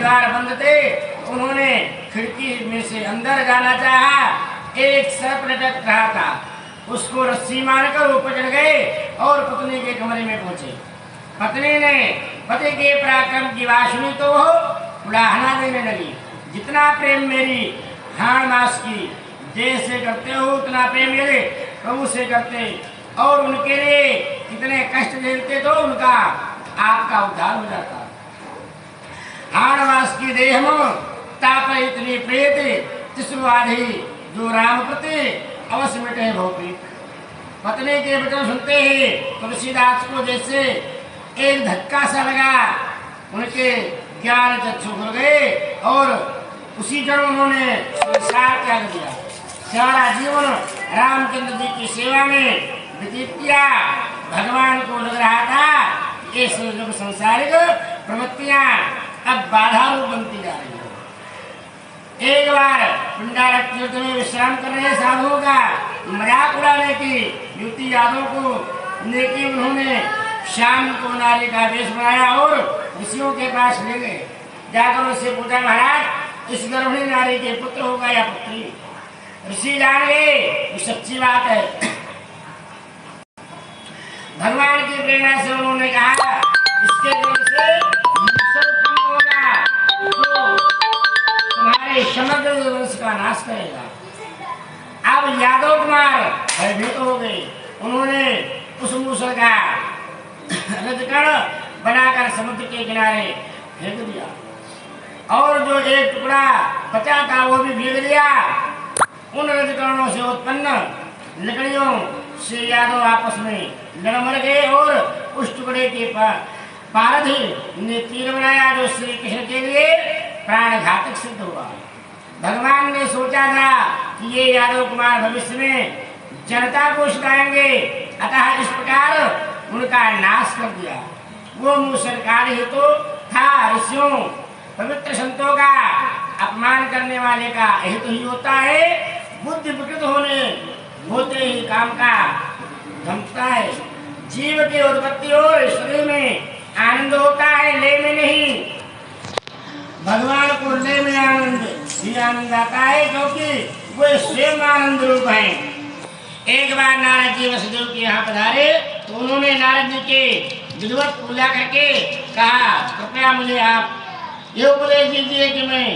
द्वार बंद थे। उन्होंने खिड़की में से अंदर जाना चाहा। एक सर्प लटक रहा था, उसको रस्सी मारकर ऊपर चढ़ गए और पत्नी के कमरे में पहुंचे। पत्नी ने पति के पराक्रम की बात सुनी तो वो उड़ाहना देने लगी। जितना प्रेम मेरी हाड़ मास की देह से करते हो उतना प्रेम मेरे प्रभु से करते, और उनके लिए इतने कष्ट झेलते तो उनका आपका उद्धार हो जाता। हाड़ मास की देह में ताप इतनी प्रेत तिस्वाधी जो राम प्रति अवश्य मिटे भोपी। पत्नी के वचन सुनते ही तुलसीदास को जैसे एक धक्का सा लगा, उनके ज्ञान चक्षु खुल गए और उसी क्षण उन्होंने संसार त्याग दिया। सारा जीवन रामचंद्र जी की सेवा में व्यतीत किया। भगवान को लग रहा था ये संसारिक प्रवृत्तियां अब बाधा रूप बनती जा रही है। एक बार पिंडारक तीर्थ में विश्राम कर रहे साधुओं का मजाक उड़ाने की युक्ति यादव को नेकी उन्होंने शाम को नारी का वेश बनाया और ऋषियों के पास ले गए। जाकर उससे पूछा, महाराज इस गर्भिणी नारी के पुत्र होगा या पुत्री? ऋषि जान गए ये सच्ची बात है। भगवान की प्रेरणा से उन्होंने कहा इसके गर्भ से उत्पन्न होगा जो तुम्हारे समग्र वंश का नाश करेगा। अब यादव कुमार भयभीत हो गए। उन्होंने उस मूसल का रजकण बनाकर समुद्र के किनारे फेंक दिया और जो एक टुकड़ा बचा था वो भी फेंक दिया। उन रजकणों से उत्पन्न लकड़ियों से यादव आपस में लड़ मर गए और उस टुकड़े के पारधी ने तीर बनाया जो श्री कृष्ण के लिए प्राण घातक सिद्ध हुआ। भगवान ने सोचा था कि ये यादव कुमार भविष्य में जनता को सिखाएंगे, अतः इस प्रकार उनका नाश कर दिया। वो मूसलकार ही तो था। ऋषियों पवित्र संतों का अपमान करने वाले का हित ही होता है। बुद्धि विकृत होते ही काम का धमकता है। जीव की उत्पत्ति और शरीर में आनंद होता है, ले में नहीं। भगवान को ले में आनंद ही आनंद आता है क्योंकि वो स्वयं आनंद रूप है। एक बार नारद जी वसुदेव के यहाँ पधारे तो उन्होंने नारद जी के विधिवत पूजा करके कहा, कृपया मुझे आप ये उपदेश दीजिए कि मैं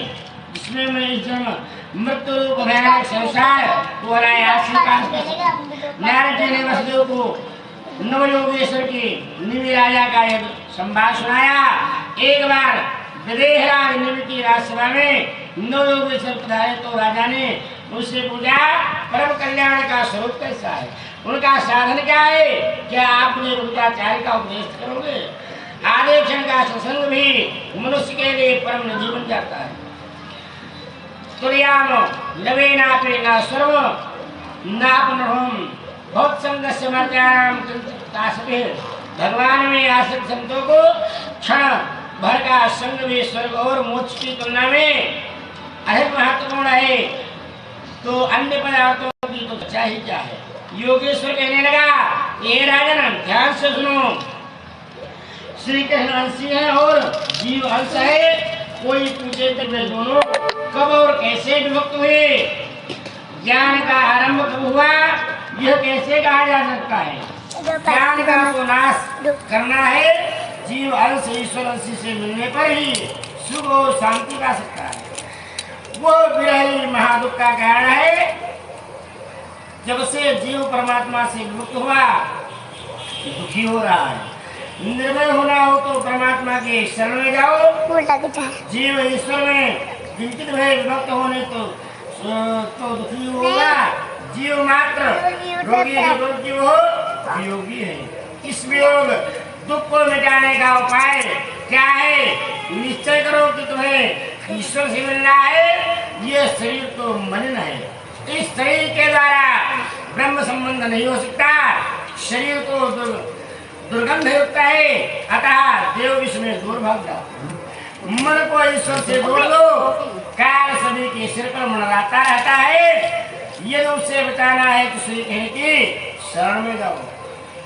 जिसमें मैं इस जन्म मृत्यु रूप भयानक संसार को अनायास स्वीकार कर सकूं। नारद जी ने वसुदेव को नवयोगेश्वर की निमि राजा का एक संवाद सुनाया। एक बार विदेहराज निमि की राजसभा में नवयोगेश्वर पधारे तो राजा ने उससे पूछा, परम कल्याण का स्वरूप कैसा है, उनका साधन क्या है, क्या आप मुझे रुद्राचार्य का उपदेश करोगे? आधे क्षण का सत्संग भी मनुष्य के लिए परम निधि बन जाता है। तुर्याम लवेना पे ना सर्व नापनहम बहुत संघर्ष मर्त्यानाम चिंतितासवे। भगवान में आसक्त संतों को क्षण भर का संग भी स्वर्ग और मोक्ष की तुलना में अधिक महत्वपूर्ण है, तो अन्य पदार्थों की तो अच्छा ही क्या है। योगेश्वर कहने लगा, ये राजन ध्यान से सुनो, श्री कृष्ण अंशी है और जीव अंश है। कोई पूछे तो वे दोनों कब और कैसे विभक्त हुए, ज्ञान का आरंभ कब हुआ, यह कैसे कहा जा सकता है? ज्ञान का तो नाश करना है। जीव अंश ईश्वर अंश से मिलने पर ही सुख और शांति पा सकता है। वो विरही महादुख का कारण है। जब से जीव परमात्मा से मुक्त हुआ दुखी हो रहा है। निर्भय होना हो तो परमात्मा के शरण में जाओ। जीव ईश्वर में किंचित भय विभक्त होने तो दुखी होगा। जीव मात्र रोगी है, रोगी हो वियोगी है। इस वियोग दुख को मिटाने का उपाय क्या है? निश्चय करो कि तुम्हें ईश्वर से मिलना है। ये शरीर तो मलिन है, इस शरीर के द्वारा ब्रह्म संबंध नहीं हो सकता। शरीर तो दुर्गंध युक्त है, अतः देव इसमें दूर भाग जाओ। मन को ईश्वर से जोड़ दो। काल सभी के सिर पर मंडराता रहता है। यदि उससे बचाना है तो श्री कृष्ण की शरण में जाओ।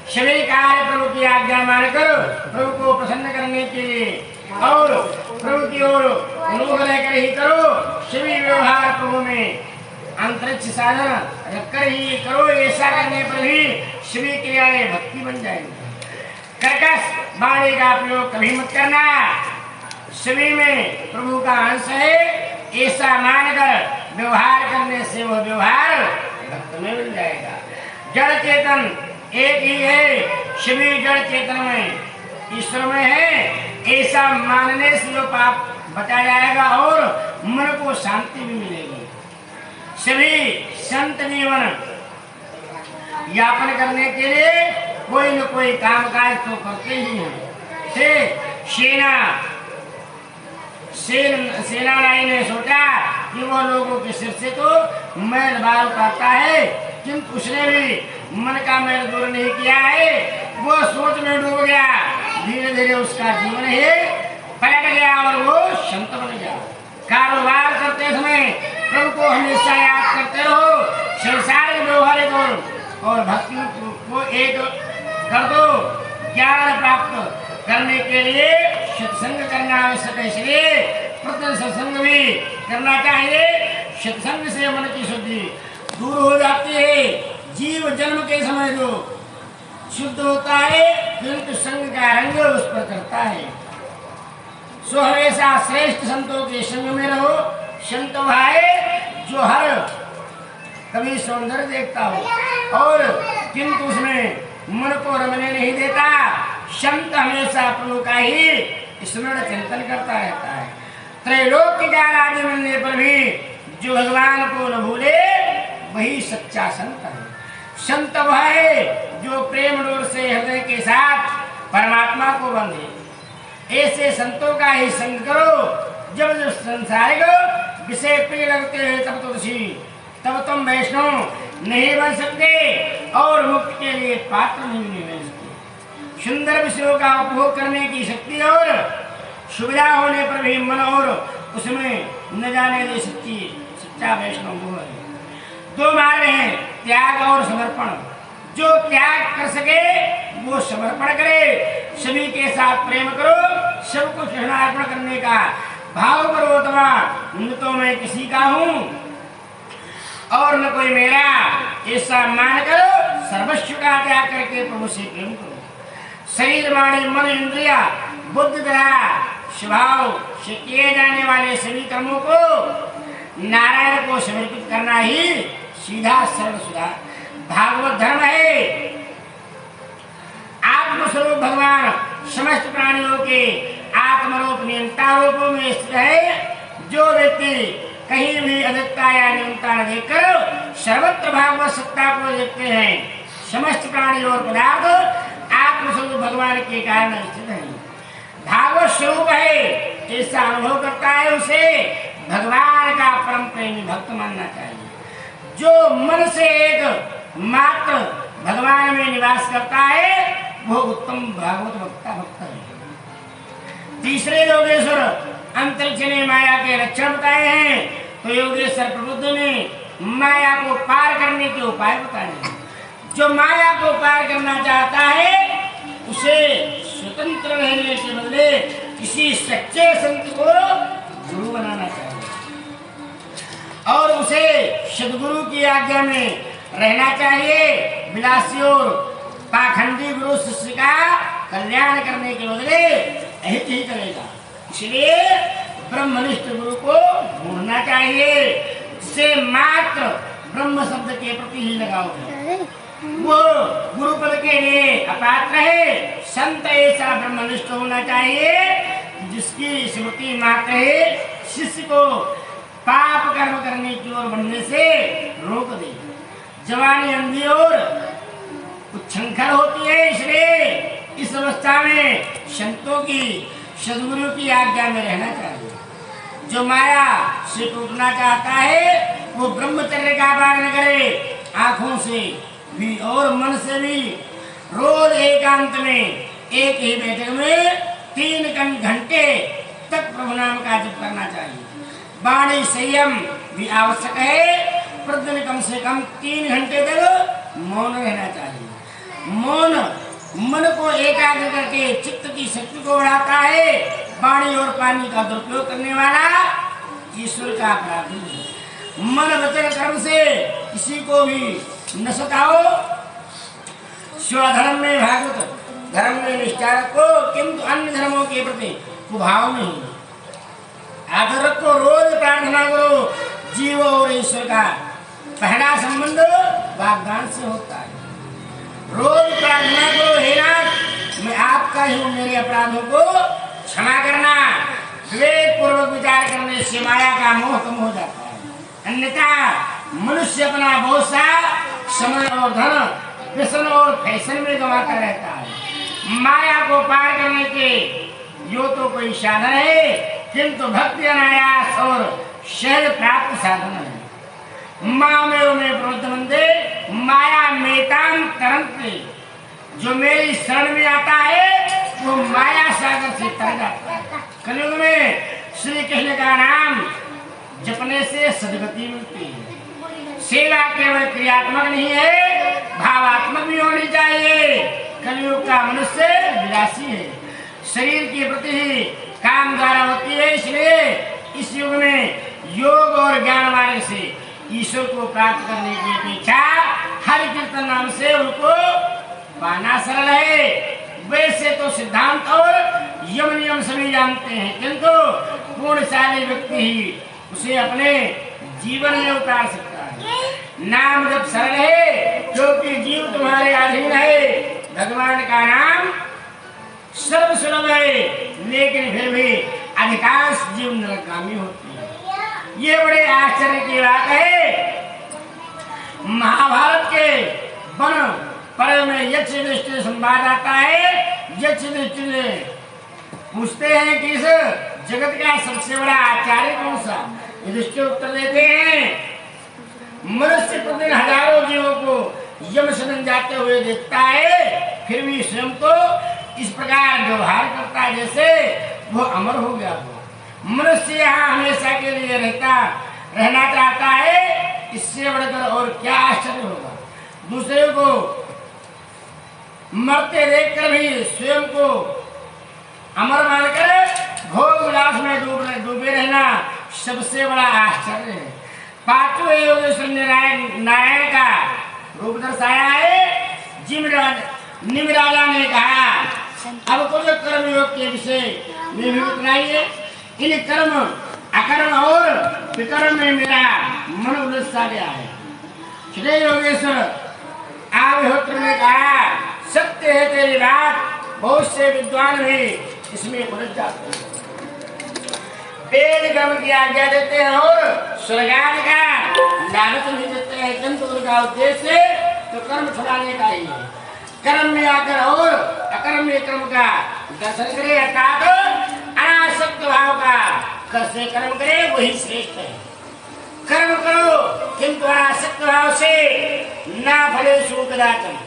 सभी कार्य प्रभु की आज्ञा मानकर प्रभु को प्रसन्न करने के लिए और प्रभु की ओर मुख रहकर ही करो। सभी व्यवहार प्रभु में अंतरिक्ष साधन रखकर ही करो। ऐसा करने पर ही सभी क्रियाएं भक्ति बन जाएंगी। कर्कश वाणी का प्रयोग कभी मत करना। सभी में प्रभु का अंश है ऐसा मानकर व्यवहार करने से वह व्यवहार भक्त में मिल जाएगा। जड़ चेतन एक ही है, सभी जड़ चेतन में ईश्वर में है ऐसा मानने से जो पाप बचा जाएगा और मन को शांति भी मिलेगी। सभी संत जीवन यापन करने के लिए कोई न कोई कामकाज तो करते ही हैं। सेनानाई ने सोचा कि वो लोगों के सिर से तो मैल बाल उतारता है, किंतु उसने भी मन का मैल दूर नहीं किया है। वो सोच में डूब गया। धीरे धीरे उसका जीवन ही पलट गया और वो संत बन गया। कारोबार करते समय प्रभु को हमेशा याद करते रहो। संसार के व्यवहार और भक्ति को एक कर दो। ज्ञान प्राप्त करने के लिए सत्संग करना आवश्यक है, इसलिए प्रतिदिन सत्संग भी करना चाहिए। सत्संग से मन की शुद्धि दूर हो जाती है। जीव जन्म के समय जो शुद्ध होता है किंतु संग का रंग उस पर करता है। सो हमेशा श्रेष्ठ संतों के संग में रहो। संत भाई जो हर कभी सौंदर्य देखता हो और किंतु उसमें मन को रमने नहीं देता। संत हमेशा प्रभु का ही स्मरण चिंतन करता रहता है। त्रैलोक्य का राज्य मिलने पर भी जो भगवान को न भूले वही सच्चा संत है। संत वह है जो प्रेम डोर से हृदय के साथ परमात्मा को बंधे। ऐसे संतों का ही संग करो। जब जब संसारिक विषय प्रिय लगते हैं तब तुम वैष्णव नहीं बन सकते और मुक्ति के लिए पात्र नहीं बन सकते। सुंदर विषयों का उपभोग करने की शक्ति और सुविधा होने पर भी मन और उसमें न जाने दे सकती सच्चा वैष्णव वो है। दो मार्ग हैं, त्याग और समर्पण। जो त्याग कर सके वो समर्पण करे। सभी के साथ प्रेम करो, सबको शरणार्पण करने का भाव करो। अथवा न तो मैं किसी का हूँ और न कोई मेरा, ऐसा मान करो। सर्वस्व का त्याग करके प्रभु से प्रेम करो। शरीर वाणी मन इंद्रिया बुद्धि द्वारा स्वभाव से किए जाने वाले सभी कर्मों को नारायण को समर्पित करना ही सीधा सरल सुधा भागवत धर्म है। आत्मस्वरूप भगवान समस्त प्राणियों के आत्मरूप नियंता रूपों में स्थित है। जो व्यक्ति कहीं भी अधिकता या न्यूनता न देखकर सर्वत्र भागवत सत्ता को देखते हैं, समस्त प्राणी और पदार्थ आत्मस्वरूप भगवान के कारण स्थित है। भागवत स्वरूप है ऐसा अनुभव करता है उसे भगवान का परम प्रेमी भक्त मानना चाहिए। जो मन से एक मात्र भगवान में निवास करता है वो उत्तम भागवत भक्त है। तीसरे योगेश्वर अंतरिक्ष ने माया के लक्षण बताए हैं, तो योगेश्वर प्रबुद्ध ने माया को पार करने के उपाय बताए हैं। जो माया को पार करना चाहता है उसे स्वतंत्र रहने के बदले किसी सच्चे संत को गुरु बनाना चाहिए और उसे सदगुरु की आज्ञा में रहना चाहिए। विलासी और पाखंडी गुरु शिष्य का कल्याण करने के बदले अहित ही करेगा। इसलिए ब्रह्मनिष्ठ गुरु को ढूंढना चाहिए जिसे मात्र ब्रह्म शब्द के प्रति ही लगाव है। वो गुरु पद के लिए अपात्र है। संत ऐसा ब्रह्मनिष्ठ होना चाहिए जिसकी स्मृति मात्र है शिष्य को पाप कर्म करने की ओर बढ़ने से रोक दे। जवानी अंधी और उच्छृंखल होती है, इसलिए इस अवस्था में संतों की सदगुरु की आज्ञा में रहना चाहिए। जो माया से टूटना चाहता है वो ब्रह्मचर्य का पालन करे। आंखों से भी और मन से भी रोज एकांत में एक ही बैठक में 3 घंटे तक प्रभु नाम का जप करना चाहिए। वाणी संयम भी आवश्यक है। प्रतिदिन कम से कम 3 घंटे तक मौन रहना चाहिए। मौन मन को एकाग्र करके चित्त की शक्ति को बढ़ाता है। पानी और पानी का दुरुपयोग करने वाला ईश्वर का अपराधी है। मन वचन कर्म से किसी को भी न सताओ। स्वधर्म में भागवत धर्म में निष्ठा रखो, किंतु अन्य धर्मों के प्रति कुभाव नहीं। आदर रखो, रोज प्रार्थना करो। जीव और ईश्वर का पहला संबंध वाग्दान से होता है। रोज प्रार्थना करो, हे नाथ मैं आपका ही हूँ, मेरे अपराधों को क्षमा करना। विवेक पूर्वक विचार करने से माया का मोह कम हो जाता है। अन्यथा मनुष्य अपना बहुत सा समय और धन व्यसन और फैशन में गंवाता रहता है। माया को पार करने के यो तो कोई साधन है, किंतु भक्ति अनायास और सहज प्राप्त साधन है। मामेव में प्रवृत्तमन्ते माया मेतां तरन्ते। जो मेरी शरण में आता है वो माया सागर से तर जाता है। कलयुग में श्री कृष्ण का नाम जपने से सद्गति मिलती है। सेवा केवल क्रियात्मक नहीं है, भावात्मक भी होनी चाहिए। कलयुग का मनुष्य विलासी है, शरीर के प्रति ही काम द्वारा होती है। इसलिए इस युग में योग और ज्ञान मार्ग से ईश्वर को प्राप्त करने की अपेक्षा हरि कीर्तन नाम से उनको पाना सरल है। वैसे तो सिद्धांत और यम नियम सभी जानते हैं, किंतु पूर्णशाली व्यक्ति ही उसे अपने जीवन में उतार सकता है। नाम जब सरल है, क्योंकि जीव तुम्हारे अधीन है। भगवान का नाम सर्व सुलभ है, लेकिन फिर भी अधिकांश जीव नरकगामी होती है। ये बड़े आश्चर्य की बात है। महाभारत के वन पर्व में यक्ष युधिष्ठिर संवाद आता है। यक्ष युधिष्ठिर पूछते हैं कि इस जगत का सबसे बड़ा आचार्य कौन सा? युधिष्ठिर उत्तर देते हैं मनुष्य प्रतिदिन हजारों जीवों को यम सदन जाते हुए देखता है, फिर भी स्वयं को इस प्रकार व्यवहार करता है जैसे वो अमर हो गया हो। मनुष्य यहाँ हमेशा के लिए रहना चाहता है, इससे बढ़कर और क्या आश्चर्य होगा। दूसरे को मरते देखकर भी स्वयं को अमर मानकर भोग विलास में डूबे रहना सबसे बड़ा आश्चर्य है। पांचवें योगेश्वर नारायण का रूप दर्शाया है। निम राजा ने कहा अब कुछ कर्म योग के विषय में भी बताइए। इन कर्म अकर्म और विकर्म में मेरा मन उलझ सा गया है। श्री योगेश्वर आविहोत्र ने कहा सत्य है तेरी बात, बहुत से विद्वान भी इसमें उलझ जाते हैं। वेद कर्म की आज्ञा देते हैं और स्वर्गादि का लालच भी देते हैं, किंतु उनका उद्देश्य तो कर्म छुड़ाने का ही है। कर्म में आकर और अकर्म में कर्म का दर्शन करे, अर्थात अनासक्त भाव का कैसे कर्म करे वही श्रेष्ठ है। कर्म करो किंतु अनासक्त भाव से ना फलेषु कदाचन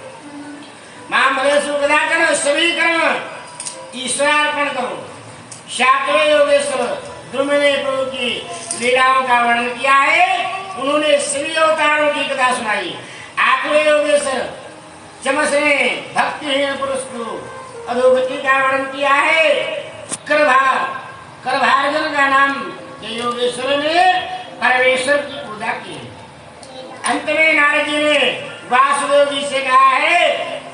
मां फलेषु कदाचन, सभी कर्म ईश्वरार्पण करो। सातवें योगेश्वर ध्रुव ने प्रभु की लीलाओं का वर्णन किया है, उन्होंने सभी अवतारों की कथा सुनाई। आठवें योगेश्वर चमस ने भक्तिहीन पुरुष को अधोगति का वर्णन किया है। करभार्जन का नाम योगेश्वर ने परमेश्वर की पूजा की। अंत में नारद जी ने वासुदेव जी से कहा है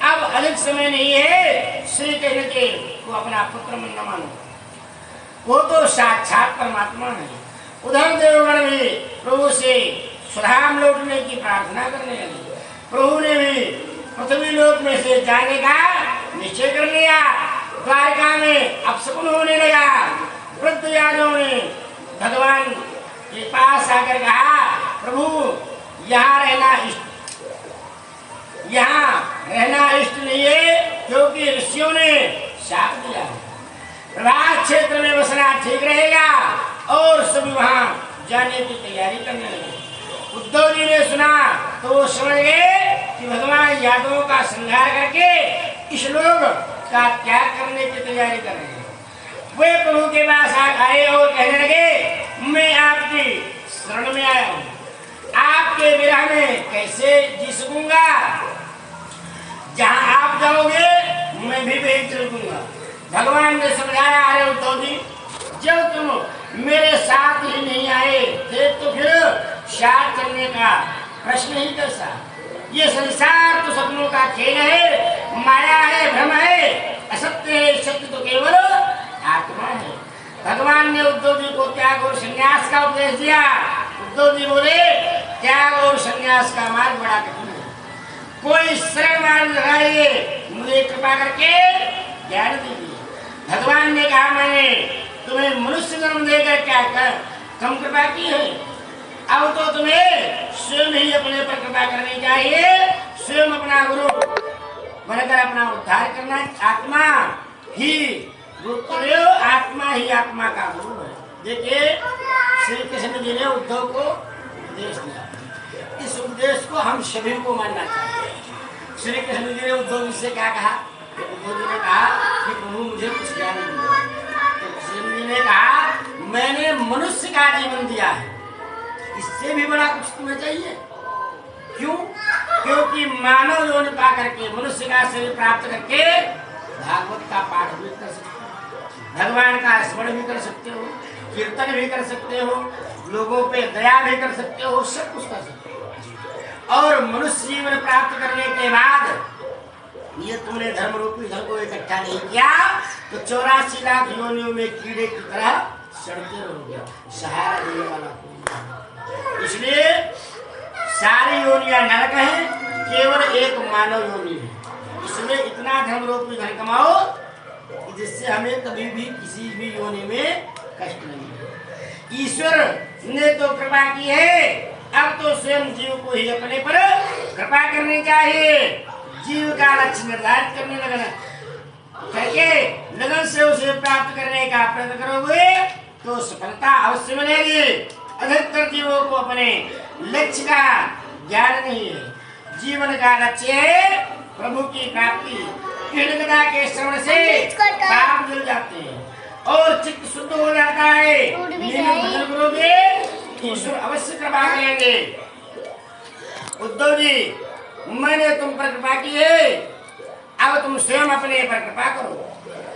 अब अधिक समय नहीं है, श्री कृष्ण के को अपना पुत्र न मानो, वो तो साक्षात परमात्मा है। उधर देवगण भी प्रभु से सुधाम लौटने की प्रार्थना करने लगे। प्रभु ने भी पृथ्वी लोक में से जाने का निश्चय कर लिया। द्वारका में अपशकुन होने लगा। वृद्ध यादव ने भगवान के पास आकर कहा प्रभु यहाँ रहना इष्ट नहीं है, क्योंकि ऋषियों ने शाप दिया है। प्रभास क्षेत्र में बसना ठीक रहेगा और सभी वहां जाने की तैयारी करने लगे। उद्धव जी ने सुना तो वो समझ गए कि भगवान यादवों का संहार करके इस लोग का त्याग करने की तैयारी कर रहे हैं। वे प्रभु के पास आए और कहने लगे मैं आपकी शरण में आया हूँ, आपके विरह में कैसे जी सकूंगा। जहाँ आप जाओगे मैं भी वहीं चल दूंगा। भगवान ने समझाया, अरे उद्धव जी, जब तुम मेरे साथ ही नहीं आए थे तो फिर साथ चलने का प्रश्न ही कैसा। ये संसार तो सपनों का खेल है, माया है, भ्रम है, असत्य है, सत्य तो केवल आत्मा है। भगवान ने उद्धव जी को त्याग और संन्यास का उपदेश दिया। उद्धव जी बोले, त्याग और संन्यास का मार्ग बड़ा कठिन है, कोई सरल मार्ग लगाइए, मुझे कृपा करके ज्ञान दीजिए। भगवान ने कहा, मैंने तुम्हें मनुष्य जन्म देकर क्या कम कृपा की है, अब तो तुम्हें स्वयं ही अपने पर कृपा करनी चाहिए, स्वयं अपना गुरु बनकर अपना उद्धार करना। आत्मा ही गुरु, आत्मा ही आत्मा का गुरु है। देखिए, श्री कृष्ण जी ने उद्धव को उपदेश दिया, इस उपदेश को हम सभी को मानना चाहिए। श्री कृष्ण जी ने उद्धव जी से क्या कहा? उद्धव जी ने कहा कि प्रभु मुझे कुछ ज्ञान दीजिए। तो कृष्ण जी ने कहा, मैंने मनुष्य का जीवन दिया है, इससे भी बड़ा कुछ तुम्हें चाहिए। क्यों? क्योंकि मानव योनि पा करके, मनुष्य का शरीर प्राप्त करके भागवत का पाठ भी कर सकते हो, भगवान का स्मरण भी कर सकते हो, कीर्तन भी कर सकते हो, लोगों पे दया भी कर सकते हो, सब कुछ कर सकते हो। और मनुष्य जीवन प्राप्त करने के बाद ये तुमने धर्म रूपी धन को इकट्ठा नहीं किया तो 84 लाख योनियों में कीड़े की तरह सड़ते रहोगे, सहारा देने वाला कोई। इसलिए सारी योनियां नरक है, केवल एक मानव योनि है। इसलिए इतना धर्म रूपी धन कमाओ जिससे हमें कभी भी किसी भी योनि में कष्ट नहीं है। ईश्वर ने तो कृपा की है, अब तो स्वयं जीव को ही अपने पर कृपा करनी चाहिए। जीव का लक्ष्य निर्धारित करने लगना करके लगन से उसे प्राप्त करने का प्रयत्न करोगे तो सफलता अवश्य मिलेगी। अधिकतर जीवों को अपने लक्ष्य का ज्ञान नहीं है। जीवन का लक्ष्य है प्रभु की प्राप्ति। कृतज्ञता के श्रवण से पाप धुल जाते हैं और चित्त शुद्ध हो जाता है। भजन करोगे ईश्वर अवश्य कृपा करेंगे। उद्धव जी, मैंने तुम पर कृपा की है, अब तुम स्वयं अपने पर कृपा करो।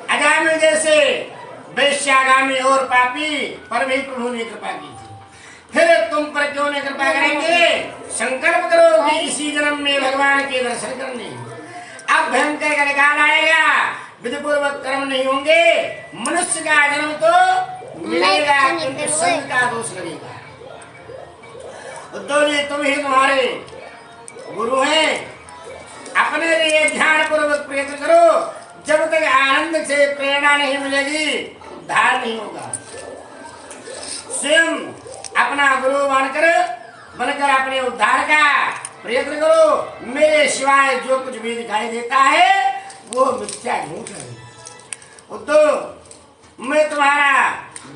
अजामिल जैसे वैश्यागामी और पापी पर भी प्रभु ने कृपा की थी, फिर तुम पर क्यों नहीं कृपा करेंगे? संकल्प करो कि इसी जन्म में भगवान के दर्शन करने। अब भयंकर कलिकाल आएगा, विधिपूर्वक कर्म नहीं होंगे, मनुष्य का जन्म तो मिलेगा किंतु संग का दोष लगेगा। उद्धव जी, तुम ही तुम्हारे गुरु हैं, अपने लिए ध्यान पूर्वक प्रयत्न करो। जब तक आनंद से प्रेरणा नहीं मिलेगी उद्धार नहीं होगा। स्वयं अपना गुरु बनकर अपने उद्धार का प्रयत्न करो। मेरे सिवाय जो कुछ भी दिखाई देता है वो मिथ्या झूठ है। उद्धव, मैं तुम्हारा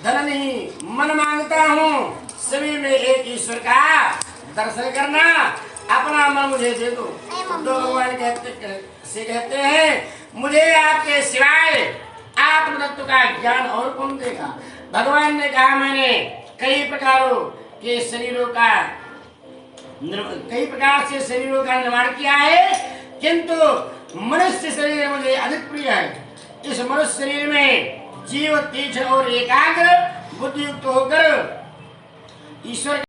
धन नहीं मन मांगता हूँ, सभी में एक ईश्वर का दर्शन करना, अपना मन मुझे दे दो। उद्धव भगवान कहते हैं, मुझे आपके सिवाय आत्म तत्व का ज्ञान और कौन देगा? भगवान ने कहा, मैंने कई प्रकार से शरीरों का निर्माण किया है, किंतु मनुष्य शरीर मुझे अधिक प्रिय है। इस मनुष्य शरीर में जीव तीक्ष्ण और एकाग्र बुद्धियुक्त होकर ईश्वर